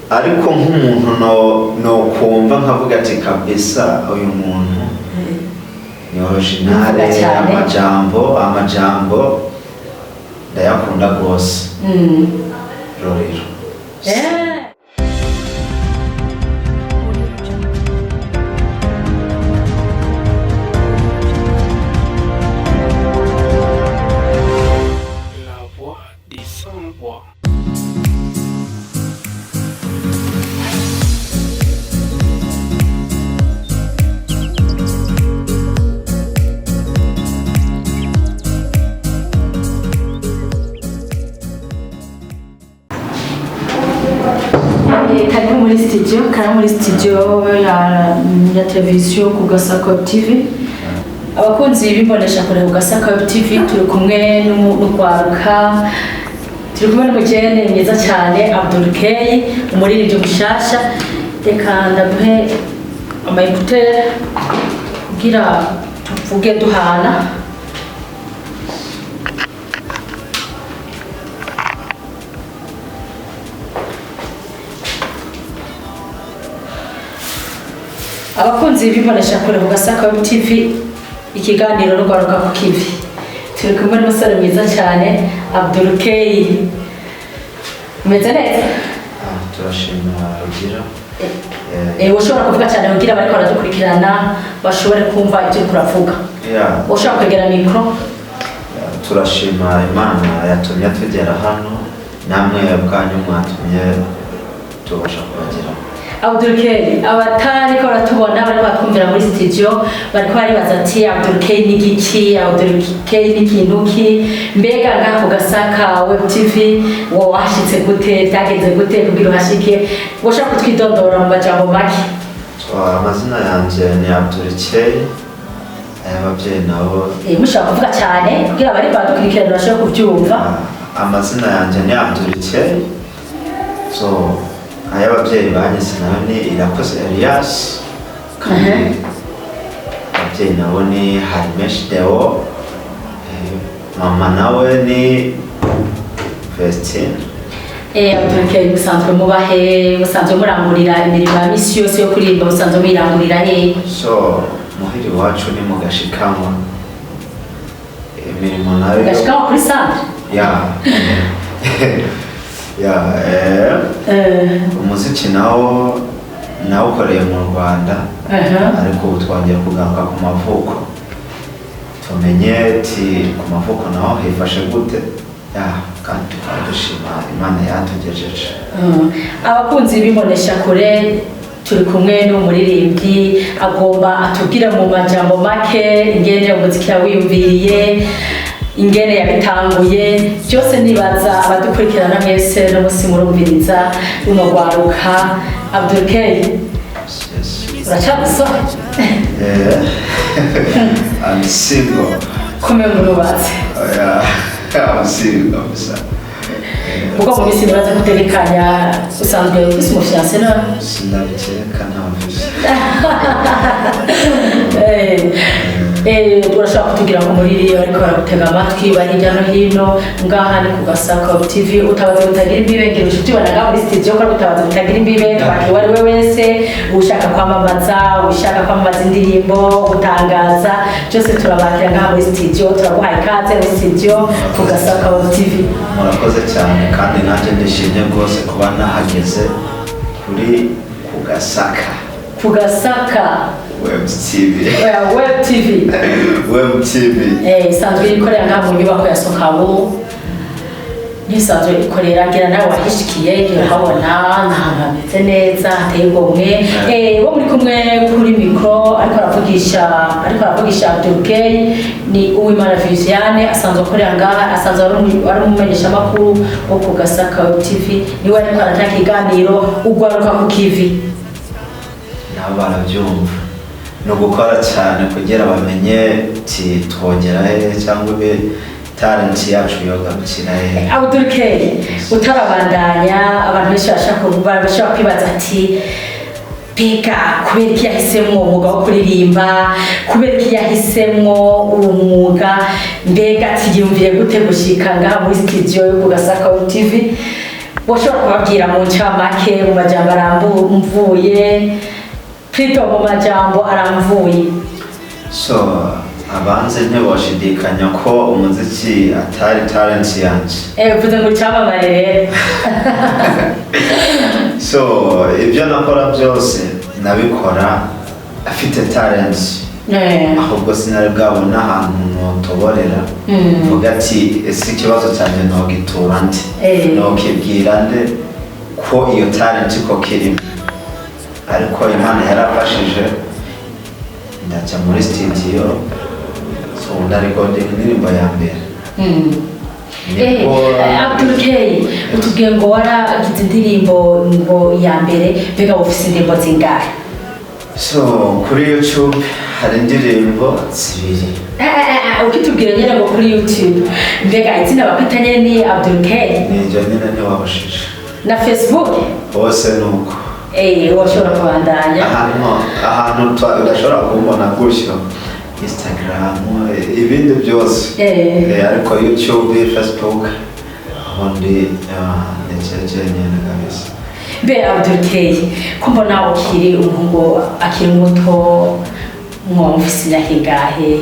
ariko nk'umuntu no kumva nkavuga ati kabisa uyu muntu ni original amajambo ndayakunda gose Rorero kari muri studio ya televiziyo ku Gasako TV. Abakunzi bimbonesha kure ku Gasako TV turi kumwe n'urwaruka, turi kumwe n'umugeni mwiza cyane Abdul K, umuririmbyi mushasha. Reka ndaguhe amayekuteri kugira tuvuge duhana. Abakunzi bimbonesha kure ku Gasako TV, ikiganiro n'urwaruka ku Kivi. Turi kumwe n'umusore mwiza cyane Abdul K. Umeze neza? Turashimira Rugira. Ushobora kuvuga cyane kugira bariko baradukurikirana bashobore kumva ibyo turavuga. Ushobora kwegera mikro? Turashima Imana yatumye tugera hano, namwe bwanyu mwatumye tubasha kubagira. Abdul K, abatari ko baratubona bari batwumvira muri studio bariko baribaza ati Abdul K ni giki, Abdul K ni kinuki, mbega nga ku Gasaka Web TV wo washitse gute, byagenze gute kugira uhashike, woshaka kutwidondora mu majambo make? Amazina yanje ni Abdul K, abavyeyi nabo mushaka kuvuga cyane kugira bari badukurikirana bashobora kubyumva. Amazina yanje ni Abdul K, so abavyeyi banyise nayo ni Irakoze Elias, kandi abavyeyi nabo ni Harimesh Deo, mama nawe ni Vestine. Abdul K, musanzwe mubahe, musanzwe murangurira imirimo ya misi yose yo kuririmba, musanzwe mwirangurira he? So muhiri wacu ni mu Gashikanwa, imirimo nayo Gashikanwa kuri centre? Umuziki nawo ukoreye mu Rwanda, ariko ubu twongeye kugaruka ku mavuko, tumenye ti ku mavuko naho hifashe gute, kandi dushima Imana yatugejeje. Abakunzi bimbonesha kure turi kumwe n'umuririmbyi, agomba atubwira mu majambo make ingene umuziki yawiyumviriye, ingene yabitanguye, byose nibaza abadukurikirana mwese no musi murumviriza umugwaruka. Abdul K, uracabusore? I'm single. Kome murubatse? I'm single kabisa. Uko mu misi muraza gutegekanya, usanzwe ufise umufiance na? Sinabikeka ntavuze. Turashaka kutugira ngo muriri ariko baragutega amatwi bari hirya no hino ngaha ni ku Gasako TV. Utabaza gutagira imbibe, ngira inshuti banaga muri studio ko utabaza gutagira imbibe, twakiwe ari we wese ushaka kwamamaza, ushaka kwamamaza indirimbo, gutangaza, byose turabakira ngaha muri studio, turaguhaye ikaze muri studio ku Gasako TV. Murakoze cyane kandi nanjye ndishimye rwose kuba nahageze kuri ku Gasaka. Ku Gasaka Web TV. Web TV. Web TV. Isanzwe ikorera ngaha mu nyubako ya Sokabu. Nisanzwe ikorera ngira nawe wahishikiye urahabona n'ahantu hameze neza hateye igomwe. Wo muri kumwe kuri mikro ariko aravugisha Abdul K ni Uwimana Viviane, asanzwe akorera ngaha, asanzwe ari umumenyesha makuru wo ku Gasaka TV. Niwe ariko arataka iganiro ugwaruka ku Kivi. Nabo barabyumva no gukora cyane kugira bamenye ti twongera cyangwa be talent yacu yogarukira he. Abdul K, utarabandanya abantu benshi bashaka kwibaza ati Pika kubera iki yahisemwo umwuga wo kuririmba, kubera iki yahisemwo umwuga, mbega ati yumviye gute gushika ngaha muri studio yo ku Gasako TV woshobora kubabwira mu ncamake mu majambo aramvuye plito mu majambo aramvuye. So abanze ntiboshidikanya ko umuziki atari talent yanje. Uvuze ngo cyamamare rero. So ibyo nakora byose nabikora afite talent. Ahubwo sinari bwabona ahantu notoborera mvuga ati ese ikibazo cyanjye nogitura nde nokibwira nde ko iyo talent ko kirimo, ariko Imana yarafashije ndaca muri studio so ndarecording indirimbo ya mbere. Abdul K, utubwiye ngo waragize indirimbo ya mbere, mbega ufite indirimbo zingahe? So kuri YouTube hari indirimbo zibiri. Ukitubwira nyine ngo kuri YouTube mbega izina bakwitanye ni Abdul K? Nijye nyine ntiwabashije. Na Facebook? Hose nuko. Washobora kubandanya ahantu udashobora kumbona gutyo, Instagram, ibindi byose, ariko YouTube, Facebook aho ndi ndekeye nyine kabisa. Be Abdul K, ko mbona ukiri umuhungu akiri muto, mwumvise imyaka ingahe?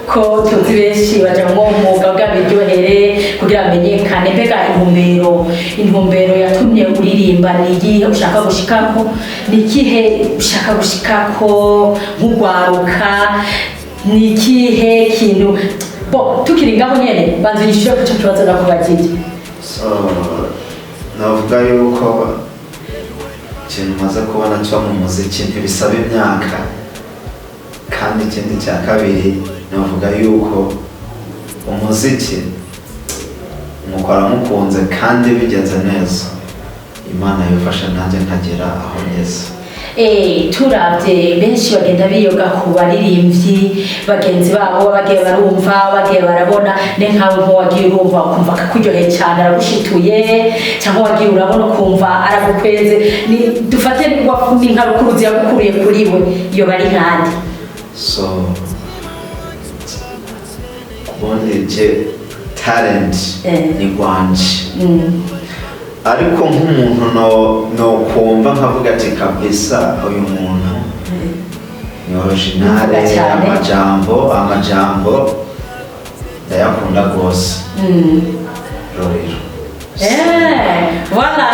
Ko tuzi benshi baja mu mwuga bw'abiryohere kugira amenyekane, mbega intumbero yatumye uririmba ni iyihe ushaka gushikako? Ni ikihe ushaka gushikako nk'ugwaruka? Ni ikihe kintu tukiri ngaho nyene banza unyishure ku cyo kibazo nakubajije. So navuga yuko ikintu maze kubona cyo mu muziki ntibisaba imyaka, kandi ikindi cya kabiri navuga yuko umuziki mukora mukunze kandi bigenze neza, Imana yafasha nanjye nkagera aho ngeze. Turabye benshi bagenda biyoga ku baririmbyi bagenzi babo, bagiye barumva, bagiye barabona, ne nkawe wagiye urumva ukumva kakuryoheye cyane aragushituye, cyangwa wagiye urabona ukumva aragukweze, dufate ni nka rukuruzi yagukuriye kuri we, iyo bari nkandi. So kubundi je talent ni gwanje, ariko nk'umuntu no kumva nkavuga ati kabisa uyu muntu ni original, amajambo ndayakunda rwose. Rorero voilà.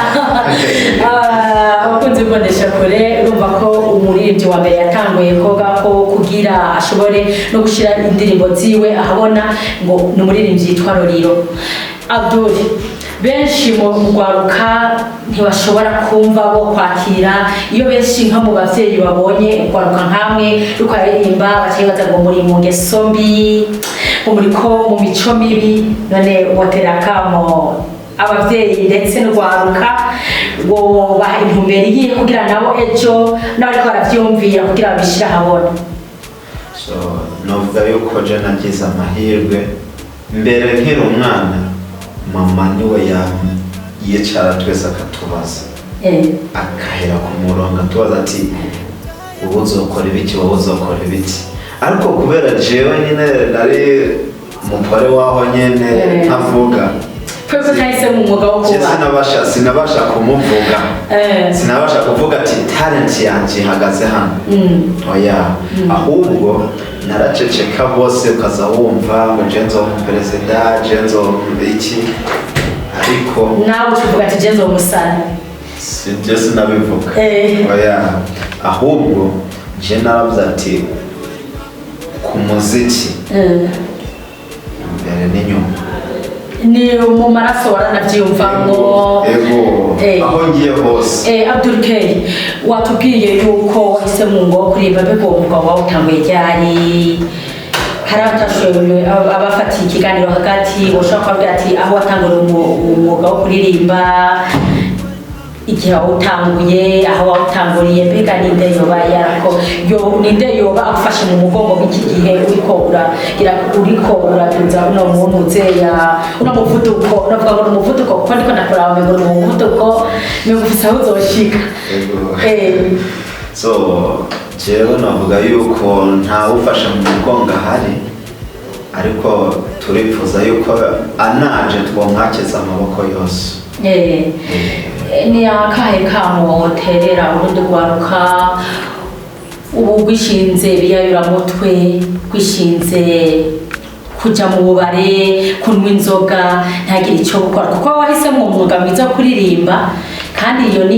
Abakunzi b'Imbonesha kure urumva ko umuririmbyi wa mbere yatanguye koga ko kugira ashobore no gushira indirimbo ziwe ahabona ngo ni umuririmbyi yitwa Rorero. Abdul, benshi mu gwaruka ntibashobora kumva bo kwakira, iyo benshi nka mu bavyeyi babonye gwaruka nkamwe ruko aririmba bakibaza ngo muri mu ngeso mbi, muri ko mu mico mibi, none waterakamo abavyeyi ndetse n'ugwaruka ngo baha intumbero igiye kugira nabo ejo n'abariko baravyumvira kugira babishira habona. So novuga yuko je nagize amahirwe mbere nkiri umwana, mama niwe yicara twese akatubaza, akahera ku murongo atubaza ati ubu uzokora ibiki, wowe uzokora ibiki, ariko kubera jewe nyine nari umupore waho nyene ntavuga, kweko kahise mu mwuga wo kuba sinabasha kumuvuga, sinabasha kuvuga ati talent yanje ihagaze hano. Oya, ahubwo naraceceka bose ukaza wumva ngo jenzo umuperezida, jenzo iki, ariko nawe uvuga ati jenzo umusani, sibyo sinabivuga. Oya, ahubwo je naravuze ati ku muziki mbere n'inyuma ni mu maraso waranavyumvango. Aho ngiye hose. Abdul K, watubwiye yuko wahise mu ngo kuririmba, mbega uwo mwuga wawe utanguye ryari? Hari abatashoboye abafatiye ikiganiro hagati ushobora kubabwira ati aho watanguriye umwuga wo kuririmba, igihe wawutanguye, aho wawutanguriye, mbega ninde yoba agufashe mu mugongo w'iki gihe uriko uragenza uno muntu uzeya uno muvuduko, navuga ngo ni umuvuduko kuko ndiko ndakuraba ngo ni umuvuduko nigufise aho uzoshika. So jewe navuga yuko ntawufasha mu mugongo ahari, ariko turifuza yuko anaje twomwakiza amaboko yose. ni akahe kamo woterera urundi rwaruka ubu gwishinze biyayuramutwe gwishinze kuja mu bubare kunywa inzoga ntagire icyo gukora kuko wahisemo umwuga mwiza wo kuririmba kandi iyo ni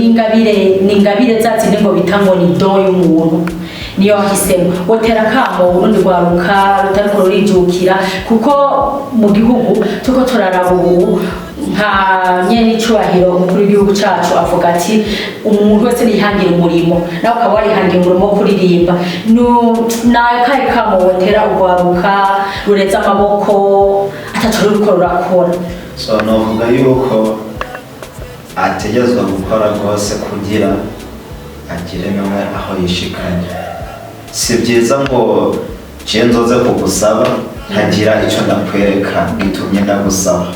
ingabire zazindi ngo bita ngo ni do y'umuntu niyo wahisemo wotera kamo urundi rwaruka rutariko rurijukira kuko mu gihugu tuko turaraba ubu nka nyene icubahiro umukuru w'igihugu cacu avuga ati umuntu wese nihangira umurimo nawe ukaba warihangira umurimo wo kuririmba nakahe kamo wotera urwaruka rureza amaboko ataco ruriko rurakora so novuga yuko ategezwa gukora rwose kugira agire nawe aho yishikanye si byiza ngo je nzoze kugusaba ntagira ico ndakwereka gitumye ndagusaba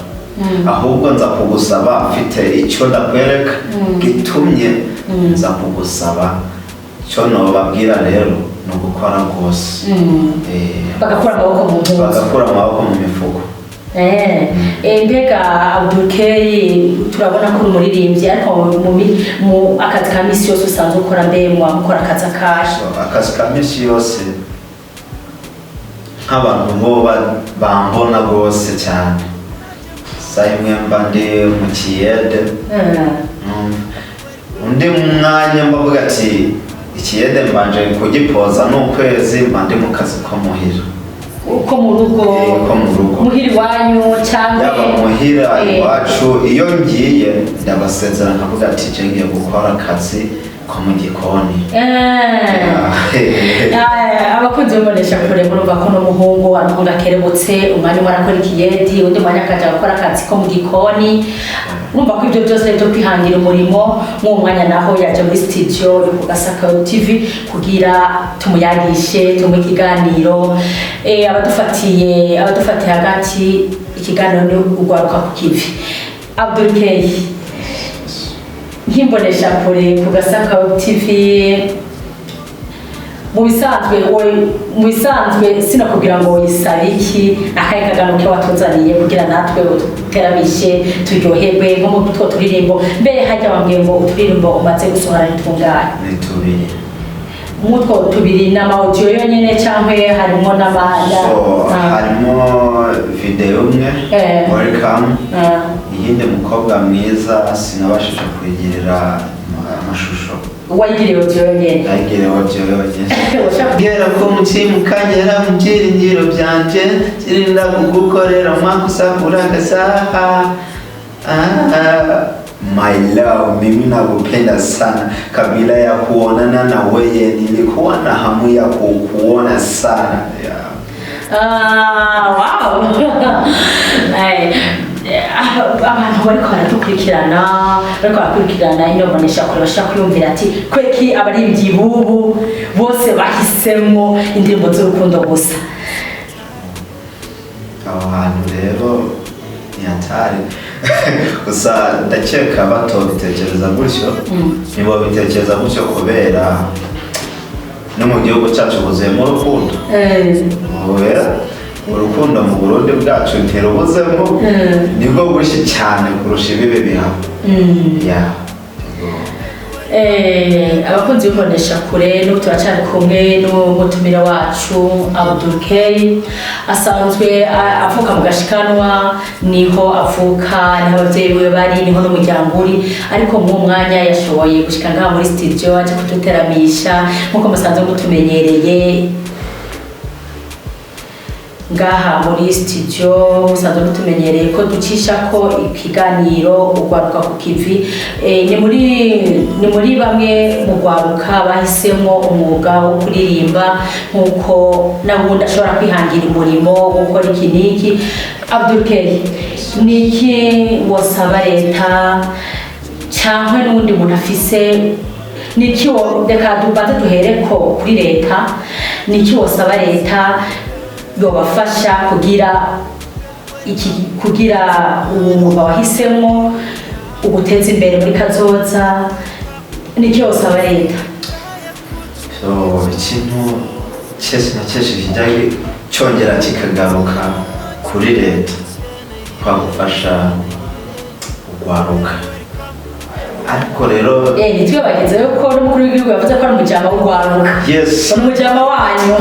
ahubwo nza kugusaba mfite icyo ndakwereka gitumye nza kugusaba cyo nobabwira rero ni ugukora rwose bagakura amaboko mu mifuko mbega Abdul-K turabona ko uri umuririmbyi ariko mu akazi ka misi yose usanzwe ukora mbe mukora akazi akahe akazi ka misi yose nk'abantu bo bambona rwose cyane saa imwe mba ndi mu kiyede undi mwanya mbavuga ati ikiyede mbanje kugipoza n'ukwezi mba ndi mu kazi ko muhira uko mu rugo muhira iwanyu cyangwa yaba muhira iwacu iyo ngiye ndabasezera nkavuga ati je ngiye gukora akazi ko mu gikoni abakunzi b'imbonesha kure murumva ko n'umuhungu anuhunga akerebutse umwanya umwe arakora ikiyedi undi mwanya akaja gukora akazi ko mu gikoni urumva ko ibyo byose byo kwihangira umurimo mu mwanya naho yaje muri studio yo ku Gasaka TV kugira tumuyagishe tumuhe ikiganiro abadufatiye hagati ikiganiro ni ugwaruka ku kivi Abdul-K nkimbonesha kure ku Gasaka TV mu bisanzwe sinakubwira ngo yisaba iki akaye kagano ke watuzaniye kugira natwe uteramishe turyoherwe nko mu two turirimbo mbere hajya bambwiye ngo uturirimbo umaze gusohora ntitunganye ni tubiri mutwo tubiri n'amaudio yonyene cyangwa harimo harimo video imwe welcome iyindi mukobwa mwiza sinabashije kuyigirira amashusho wayigiriye audio yonyene gera ko mutima ukagera mu byiringiro byanje kirinda kugukorera mwakusakura gasaha my love mimi nakupenda sana kabla ya kuonana na wewe nilikuwa na hamu ya kukuona sana wow abantu bariko baradukurikirana ino mbonesha kure bashaka kwiyumvira ati kweki abaririmbyi bubu bose bahisemo indirimbo z'urukundo gusa abo hantu rero ni hatari gusa ndakeka batobitekereza gutyo nibo bitekereza gutyo kubera no mu gihugu cyacu buzuyemo urukundo urukundo mu Burundi bwacu ntirubuzemo nibwo bushye cyane kurusha ibibi bihaba abakunzi b'imbonesha kure n'ubu turacyari kumwe n'umutumire wacu Abdul-K asanzwe avuka mu Gashikanwa niho avuka niho ababyeyi biwe bari niho n'umuryango uri ariko mu mwanya yashoboye gushika ngaha muri studio aje kuduteramisha nk'uko musanzwe mutumenyereye ngaha muri studio musanzwe mutumenyereye ko ducisha ko ikiganiro ugwaruka ku kivi ni muri bamwe mu gwaruka bahisemo umwuga wo kuririmba nkuko nabundi ashobora kwihangira umurimo gukora iki niki Abdul-K niki wasaba leta cyangwa n'undi muntu afise niki reka dubanze duhereko kuri leta niki wasaba leta yobafasha kugira umwuga wahisemo uguteza imbere muri kazoza niki wasaba leta ikintu cyose na cyose kijyaye cyongera kikagaruka kuri leta twagufasha rwaruka ariko rero nitwe bagezeho ko n'umukuru w'igihugu yavuze ko ari umujyama w'urwaruka yes ni umujyama wanyu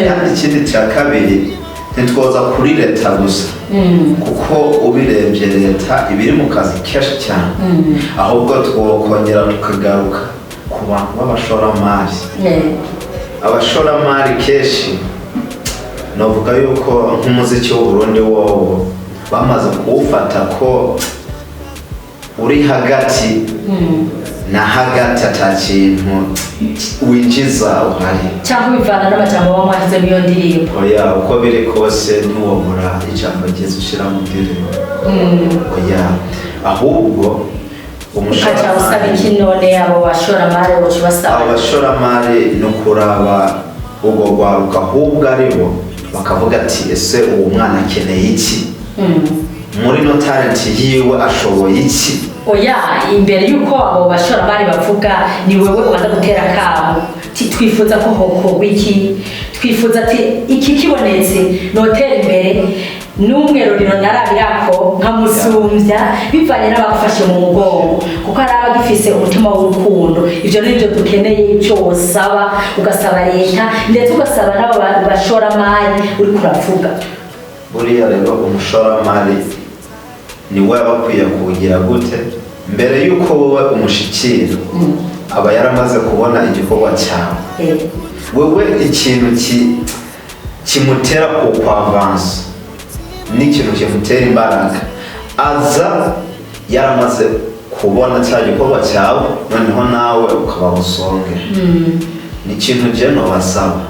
kandi ikindi cya kabiri ntitwoza kuri leta gusa kuko ubirebye leta ibiri mu kazi kenshi cyane ahubwo twokongera tukagaruka ku bantu b'abashoramari abashoramari kenshi novuga yuko nk'umuziki w'Uburundi wowo bamaze kuwufata ko uri hagati na hagati ata kintu winjiza uhari cyangwa bivana n'amajambo wamwahize mu iyo ndirimbo oya uko biri kose ntiwobura ijambo ryiza ushira mu ndirimbo oya ahubwo ukaca usaba iki none abo bashoramari boca basaba abashoramari ni ukuraba ubwo rwaruka ahubwo aribo bakavuga ati ese uwo mwana akeneye iki muri no talent yiwe ashoboye iki oya imbere yuko abo bashoramari bavuga ni wewe ubanza gutera akamo twifuza ko hokorwa iki twifuza ati iki kibonetse notera imbere n'umweruriro narabirako nkamusumbya bivanye n'abagufashe mu mugongo kuko ari abagifise umutima w'urukundo ivyo nivyo dukeneye icyo wosaba ugasaba leta ndetse ugasaba n'abo bashoramari uri kuravuga buriya rero umushoramari ni we bakwiye kugira gute mbere yuko wowe umushikira aba yaramaze kubona igikorwa cyawe wewe ikintu kimutera kukwavansa n'ikintu kimutera imbaraga aza yaramaze kubona cya gikorwa cyawe noneho nawe ukaba musonge ni ikintu je no basaba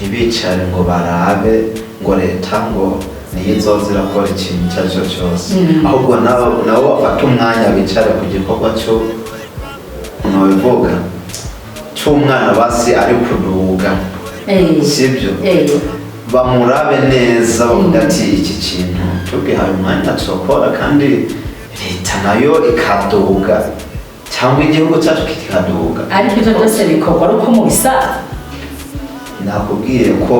ntibicare ngo barabe ngo leta ngo niyo izoza irakora ikintu icyo ari cyo cyose ahubwo nabo bafata umwanya bicare ku gikorwa cyo nobivuga cy'umwana basi ari kuduga sibyo bamurabe neza bavuga ati iki kintu tugihaye umwanya turakora kandi leta nayo ikaduga cyangwa igihugu cyacu kikaduga ariko ibyo byose bikorwa ari uko mu bisaza nakubwiye ko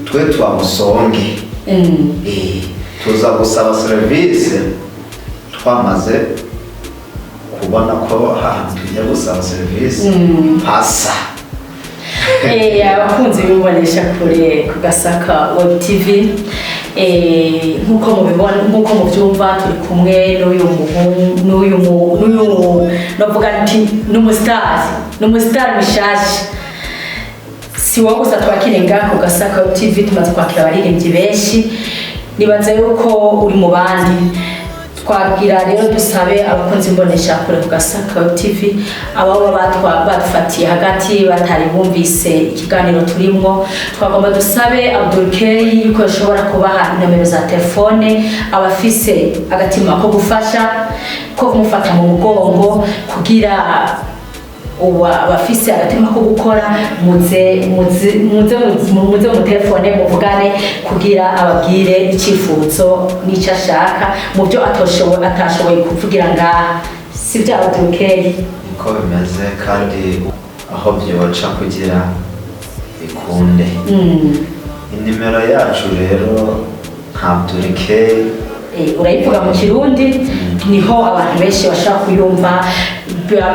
twe twamusonge tuza gusaba serivisi twamaze kubona ko ahantu tujya gusaba serivisi hasa abakunzi bibonesha kure ku Gasaka Web TV nkuko mubibona nkuko mubyumva turi kumwe n'uyu novuga nti n'umustar mishaje si wowe gusa twakirenga ku Gasaka Web TV tumaze kwakira abaririmbyi benshi nibaza yuko uri mu bandi twagira rero dusabe abakunzi mbonesha kure ku Gasaka Web TV abo badufatiye hagati batari bumvise ikiganiro turimo twagomba dusabe Abdul Key yuko ashobora kubaha nomero za telefone abafise agatima ko gufasha ko kumufata mu mugongo kugira abafise agatima ko gukora muze mu telefone muvugane kugira ababwire icyifuzo n'icyo ashaka mu byo atashoboye kuvugira ngaha si bya Abdul Key uko bimeze kandi aho byoca kugira bikunde inimero yacu rero nka Abdul Key urayivuga mu Kirundi niho abantu benshi bashaka kuyumva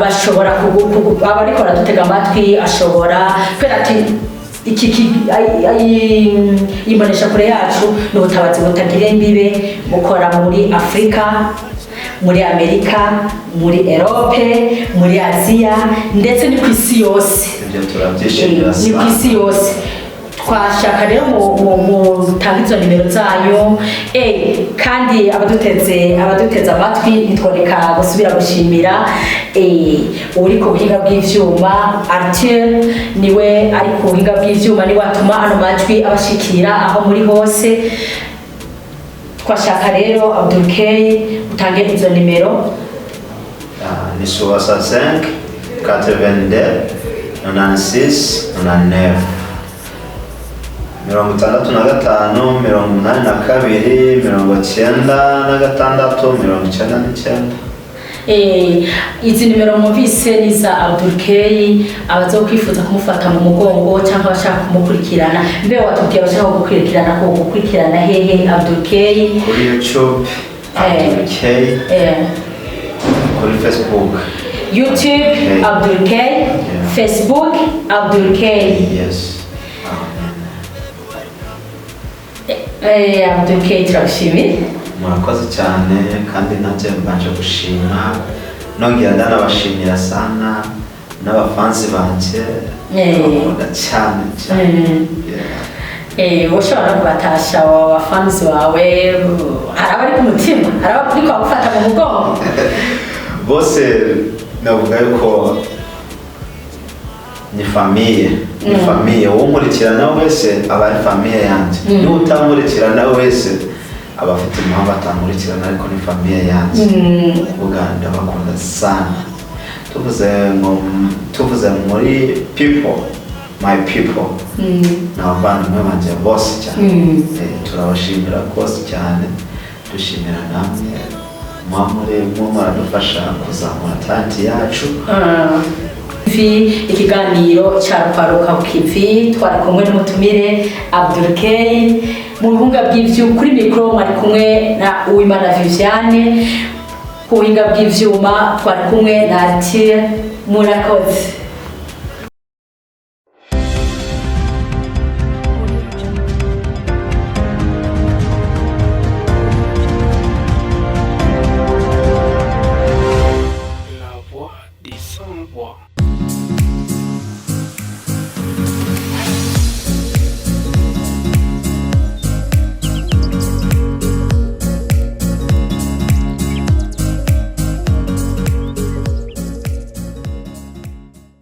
bashobora abariko baradutega amatwi ashobora kubera ati imbonesha kure yacu ni ubutabazi butagira imbibe bukora muri Afurika muri Amerika muri Europe muri Aziya ndetse ni ku isi yose ni ku isi yose twashaka rero mu tangizo nimero zayo kandi abaduteze amatwi nitworeka gusubira gushimira uri ku buhinga bw'ivyuma Arthur niwe ari ku buhinga bw'ivyuma niwe atuma ano majwi abashikira aho muri hose twashaka rero Abdul Key utange izo nimero ni 65 82 96 99 65 82 96 99 izi nimero mwumvise ni za Abdul-K abazokwifuza kumufata mu mugongo cyangwa bashaka kumukurikirana mbe watubwiye bashaka gukurikirana hehe Abdul-K kuri YouTube Abdul-K kuri Facebook Abdul-K Facebook Abdul-K yes Abdul-K turabishimiye murakoze cyane kandi nanjye mbanje gushima nongera ndanabashimira sana n'abafansi banje bakunda cyane ushobora kubatasha abafansi bawe hari abari ku mutima hari abari gufata mu mugongo bose navuga yuko ni famiye uwunkurikirana wese aba ari famiye yanjye n'utamurikirana wese aba afite impamvu atamurikirana ariko ni famiye yanjye kuvuga ndabakunda sana tuvuze muri my people n'abavandimwe banje bose cyane turabashimira rwose cyane dushimira namwe muradufasha kuzamura talenti yacu ikiganiro cya Kwaruka Kivi twari kumwe n'umutumire Abdul-K mu buhinga kuri mikoro mwari kumwe na Uwimana Viviane ku buhinga bw'ivyuma twari kumwe na Ati murakoze.